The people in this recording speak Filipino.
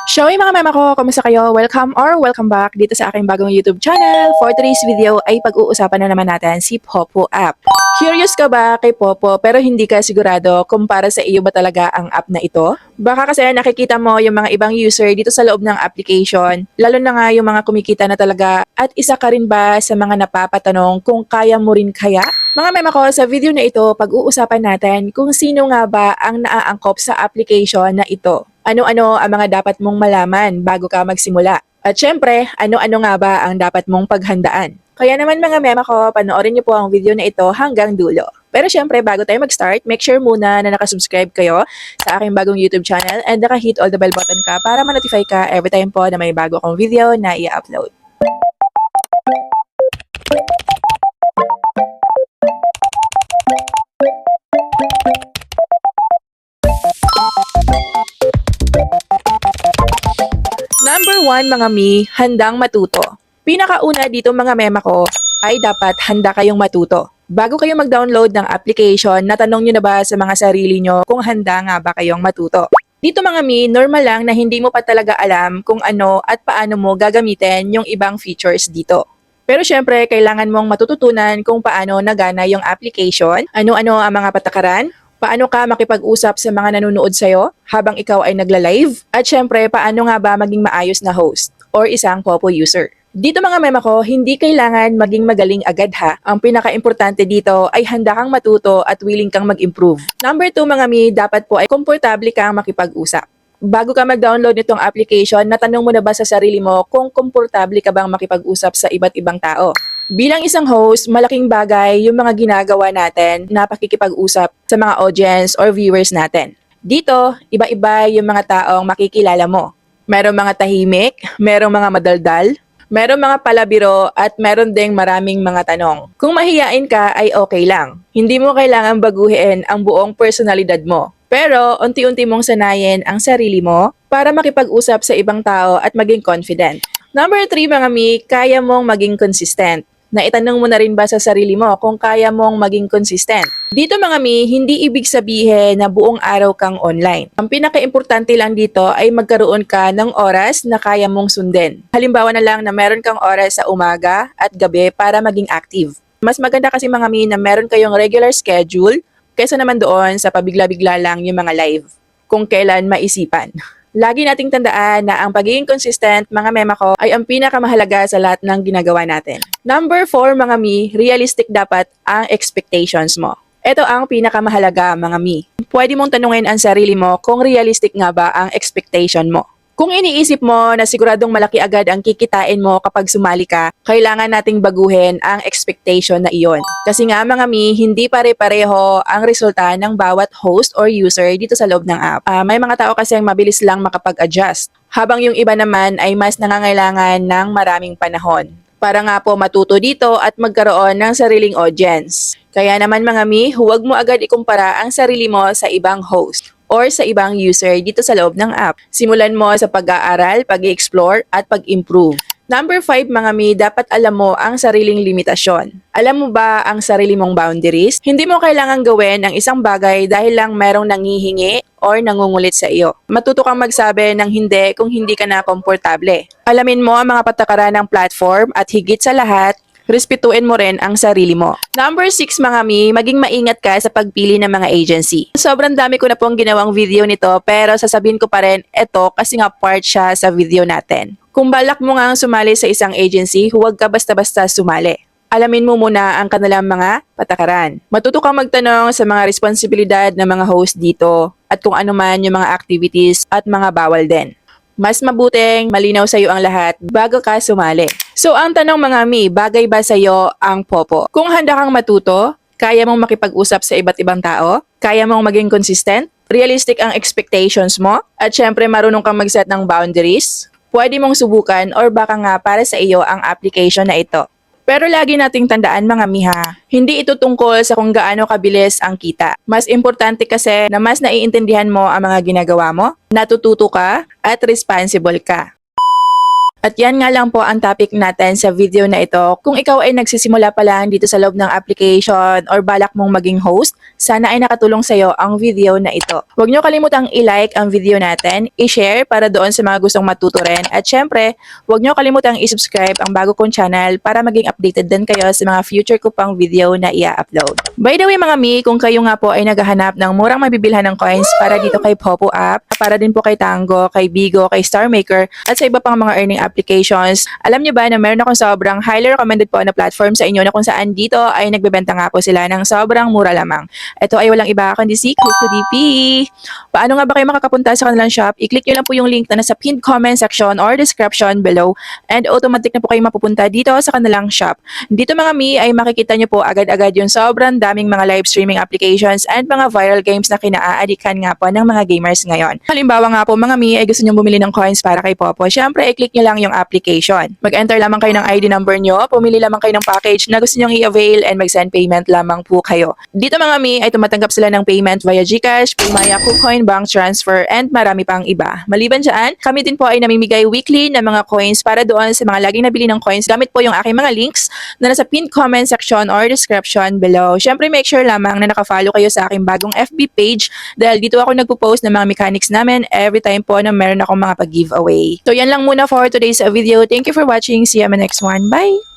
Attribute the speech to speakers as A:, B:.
A: Showing mga mema ko, kamusta kayo? Welcome back dito sa aking bagong YouTube channel. For today's video ay pag-uusapan na naman natin si Popo app. Curious ka ba kay Popo pero hindi ka sigurado kung para sa iyo ba talaga ang app na ito? Baka kasi nakikita mo yung mga ibang user dito sa loob ng application, lalo na nga yung mga kumikita na talaga, at isa ka rin ba sa mga napapatanong kung kaya mo rin kaya? Mga mema ko, sa video na ito, pag-uusapan natin kung sino nga ba ang naaangkop sa application na ito. Ano-ano ang mga dapat mong malaman bago ka magsimula. At syempre, ano-ano nga ba ang dapat mong paghandaan. Kaya naman mga mema ko, panoorin niyo po ang video na ito hanggang dulo. Pero syempre, bago tayo mag-start, make sure muna na nakasubscribe kayo sa aking bagong YouTube channel and naka-hit all the bell button ka para ma-notify ka every time po na may bago akong video na i-upload. Number 1 mga mi, handang matuto. Pinakauna dito mga mema ko ay dapat handa kayong matuto. Bago kayo mag-download ng application, natanong nyo na ba sa mga sarili nyo kung handa nga ba kayong matuto? Dito mga mi, normal lang na hindi mo pa talaga alam kung ano at paano mo gagamitin yung ibang features dito. Pero syempre, kailangan mong matututunan kung paano nagana yung application, ano-ano ang mga patakaran, paano ka makipag-usap sa mga nanonood sa'yo habang ikaw ay nagla-live? At syempre, paano nga ba maging maayos na host or isang Popo user? Dito mga mema ko, hindi kailangan maging magaling agad ha. Ang pinaka-importante dito ay handa kang matuto at willing kang mag-improve. Number 2 mga mi, dapat po ay komportable kang makipag-usap. Bago ka mag-download nitong application, natanong mo na ba sa sarili mo kung komportable ka bang makipag-usap sa iba't ibang tao? Bilang isang host, malaking bagay yung mga ginagawa natin na pakikipag-usap sa mga audience or viewers natin. Dito, iba-iba yung mga taong makikilala mo. Merong mga tahimik, merong mga madaldal, merong mga palabiro, at meron ding maraming mga tanong. Kung mahiyain ka ay okay lang. Hindi mo kailangan baguhin ang buong personalidad mo. Pero, unti-unti mong sanayin ang sarili mo para makipag-usap sa ibang tao at maging confident. Number 3 mga mi, kaya mong maging consistent. Naitanong mo na rin ba sa sarili mo kung kaya mong maging consistent? Dito mga mi, hindi ibig sabihin na buong araw kang online. Ang pinaka-importante lang dito ay magkaroon ka ng oras na kaya mong sundin. Halimbawa na lang na meron kang oras sa umaga at gabi para maging active. Mas maganda kasi mga mi na meron kayong regular schedule kaysa naman doon sa pabigla-bigla lang yung mga live kung kailan maisipan. Lagi nating tandaan na ang pagiging consistent, mga mema ko, ay ang pinakamahalaga sa lahat ng ginagawa natin. Number 4 mga mi, realistic dapat ang expectations mo. Ito ang pinakamahalaga mga mi. Pwede mong tanungin ang sarili mo kung realistic nga ba ang expectation mo. Kung iniisip mo na siguradong malaki agad ang kikitain mo kapag sumali ka, kailangan nating baguhin ang expectation na iyon. Kasi nga mga mi, hindi pare-pareho ang resulta ng bawat host or user dito sa loob ng app. May mga tao kasi mabilis lang makapag-adjust, habang yung iba naman ay mas nangangailangan ng maraming panahon para nga po matuto dito at magkaroon ng sariling audience. Kaya naman mga mi, huwag mo agad ikumpara ang sarili mo sa ibang host or sa ibang user dito sa loob ng app. Simulan mo sa pag-aaral, pag-explore, at pag-improve. Number 5 mga mi, dapat alam mo ang sariling limitasyon. Alam mo ba ang sarili mong boundaries? Hindi mo kailangan gawin ang isang bagay dahil lang merong nangihingi or nangungulit sa iyo. Matuto kang magsabi ng hindi kung hindi ka na komportable. Alamin mo ang mga patakaran ng platform at higit sa lahat, respetuin mo rin ang sarili mo. Number 6 mga mi, maging maingat ka sa pagpili ng mga agency. Sobrang dami ko na pong ginawang video nito pero sasabihin ko pa rin ito kasi nga part siya sa video natin. Kung balak mo nga sumali sa isang agency, huwag ka basta-basta sumali. Alamin mo muna ang kanilang mga patakaran. Matuto kang magtanong sa mga responsibilidad ng mga host dito at kung ano man yung mga activities at mga bawal din. Mas mabuting malinaw sa iyo ang lahat bago ka sumali. So ang tanong mga mi, bagay ba sa iyo ang Popo? Kung handa kang matuto, kaya mong makipag-usap sa iba't ibang tao, kaya mong maging consistent, realistic ang expectations mo, at syempre marunong kang mag-set ng boundaries, pwede mong subukan or baka nga para sa iyo ang application na ito. Pero lagi nating tandaan mga miha, hindi ito tungkol sa kung gaano kabilis ang kita. Mas importante kasi na mas naiintindihan mo ang mga ginagawa mo, natututo ka, at responsible ka. At yan nga lang po ang topic natin sa video na ito. Kung ikaw ay nagsisimula pa lang dito sa loob ng application or balak mong maging host, sana ay nakatulong sa'yo ang video na ito. Huwag nyo kalimutang i-like ang video natin, i-share para doon sa mga gustong matuto rin. At syempre, huwag nyo kalimutang i-subscribe ang bago kong channel para maging updated din kayo sa mga future ko pang video na i-upload. By the way mga mi, kung kayo nga po ay naghahanap ng murang mabibilhan ng coins para dito kay Popo App, para din po kay Tango, kay Bigo, kay Star Maker, at sa iba pang mga earning applications. Alam niyo ba na meron akong sobrang highly recommended po na platform sa inyo na kung saan dito ay nagbebenta nga po sila ng sobrang mura lamang. Ito ay walang iba kundi si CryptoDP. Paano nga ba kayo makakapunta sa kanilang shop? I-click nyo lang po yung link na nasa pinned comment section or description below and automatic na po kayo mapupunta dito sa kanilang shop. Dito mga mi ay makikita nyo po agad-agad yung sobrang daming mga live streaming applications and mga viral games na kinaaadikan nga po ng mga gamers ngayon. Halimbawa nga po mga mi ay gusto nyo bumili ng coins para kay Popo. Siyempre, i-click nyo lang yung application. Mag-enter lamang kayo ng ID number nyo, pumili lamang kayo ng package na gusto nyo i-avail and mag-send payment lamang po kayo. Dito mga mi ay tumatanggap sila ng payment via GCash, Paymaya, KuCoin, bank transfer, and marami pang iba. Maliban dyan, kami din po ay namimigay weekly ng mga coins para doon sa mga laging nabili ng coins gamit po yung aking mga links na nasa pinned comment section or description below. Siyempre, make sure lamang na nakafollow kayo sa aking bagong FB page dahil dito ako nagpo-post ng mga mechanics namin every time po na meron akong mga pag-giveaway. So yan lang muna for today's video. Thank you for watching. See you on my next one. Bye!